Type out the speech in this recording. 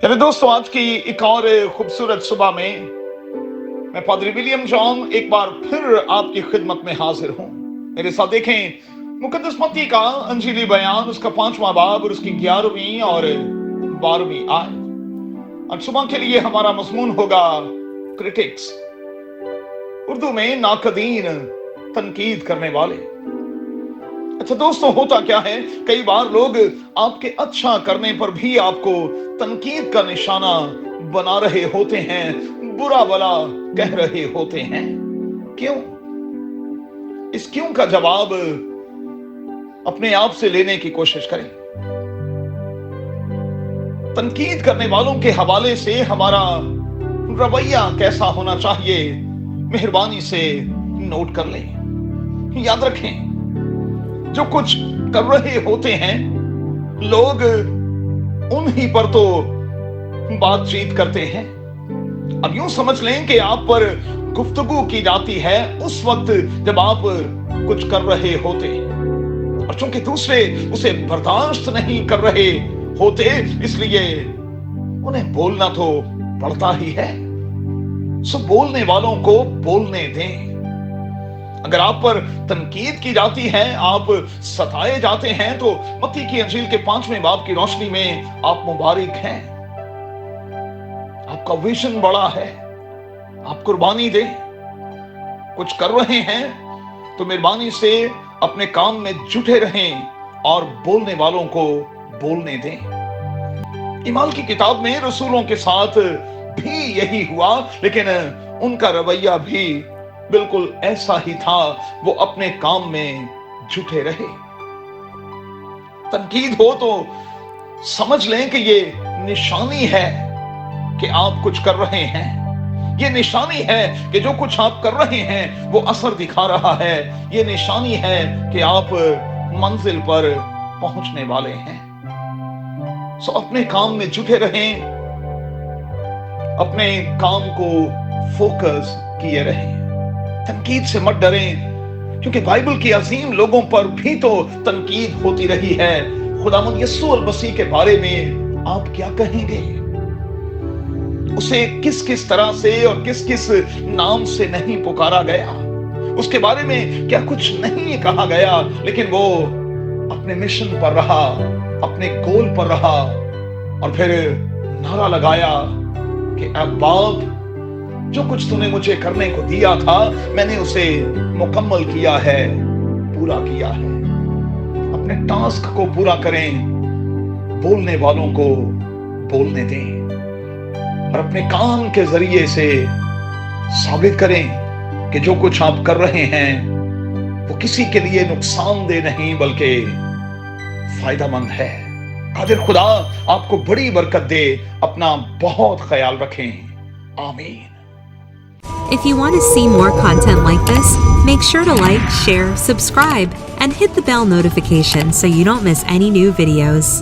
मेरे दोस्तों, आज की एक और खूबसूरत सुबह में मैं पादरी विलियम जॉन एक बार फिर आपकी खिदमत में हाजिर हूं। मेरे साथ देखें मुकद्दस मत्ती का अंजीली बयान, उसका 5वां बाब और उसकी 11वीं और 12वीं आयत। आज सुबह के लिए हमारा मज़मून होगा क्रिटिक्स, उर्दू में नाकदीन, तनकीद करने वाले। अच्छा दोस्तों, होता क्या है, कई बार लोग आपके अच्छा करने पर भी आपको तनकीद का निशाना बना रहे होते हैं, बुरा भला कह रहे होते हैं। क्यों? इस क्यों का जवाब अपने आप से लेने की कोशिश करें। तनकीद करने वालों के हवाले से हमारा रवैया कैसा होना चाहिए, मेहरबानी से नोट कर लें। याद रखें, जो कुछ कर रहे होते हैं लोग, उन्हीं पर तो बातचीत करते हैं। अब यूं समझ लें कि आप पर गुफ्तगू की जाती है उस वक्त जब आप कुछ कर रहे होते, और चूंकि दूसरे उसे बर्दाश्त नहीं कर रहे होते, इसलिए उन्हें बोलना तो पड़ता ही है। सो बोलने वालों को बोलने दें। अगर आप पर तनकीद की जाती है, आप सताए जाते हैं, तो मत्ती की अंजील के 5वें बाब की रोशनी में आप मुबारक हैं। आपका विजन बड़ा है, आप कुर्बानी दें। कुछ कर रहे हैं तो मेहरबानी से अपने काम में जुटे रहें और बोलने वालों को बोलने दें। ईमाल की किताब में रसूलों के साथ भी यही हुआ, लेकिन उनका रवैया भी बिल्कुल ऐसा ही था। वो अपने काम में जुटे रहे। तनकीद हो तो समझ लें कि ये निशानी है कि आप कुछ कर रहे हैं। ये निशानी है कि जो कुछ आप कर रहे हैं वो असर दिखा रहा है। ये निशानी है कि आप मंजिल पर पहुंचने वाले हैं। सो अपने काम में जुटे रहें, अपने काम को फोकस किए रहें। तनकीद से मत डरें, क्योंकि बाइबल की अजीम लोगों पर भी तो तनकीद होती रही है। खुदावंद यीशु अल मसीह के बारे में आप क्या कहेंगे? उसे किस किस तरह से और किस किस नाम से नहीं पुकारा गया, उसके बारे में क्या कुछ नहीं कहा गया, लेकिन वो अपने मिशन पर रहा, अपने गोल पर रहा, और फिर नारा लगाया कि अब बाप, जो कुछ तूने मुझे करने को दिया था, मैंने उसे मुकम्मल किया है, पूरा किया है। अपने टास्क को पूरा करें, बोलने वालों को बोलने दें, और अपने काम के जरिए से साबित करें कि जो कुछ आप कर रहे हैं वो किसी के लिए नुकसानदेह नहीं बल्कि फायदेमंद है। कादिर खुदा आपको बड़ी बरकत दे। अपना बहुत ख्याल रखें। आमीन। If you want to see more content like this, make sure to like, share, subscribe, and hit the bell notification so you don't miss any new videos.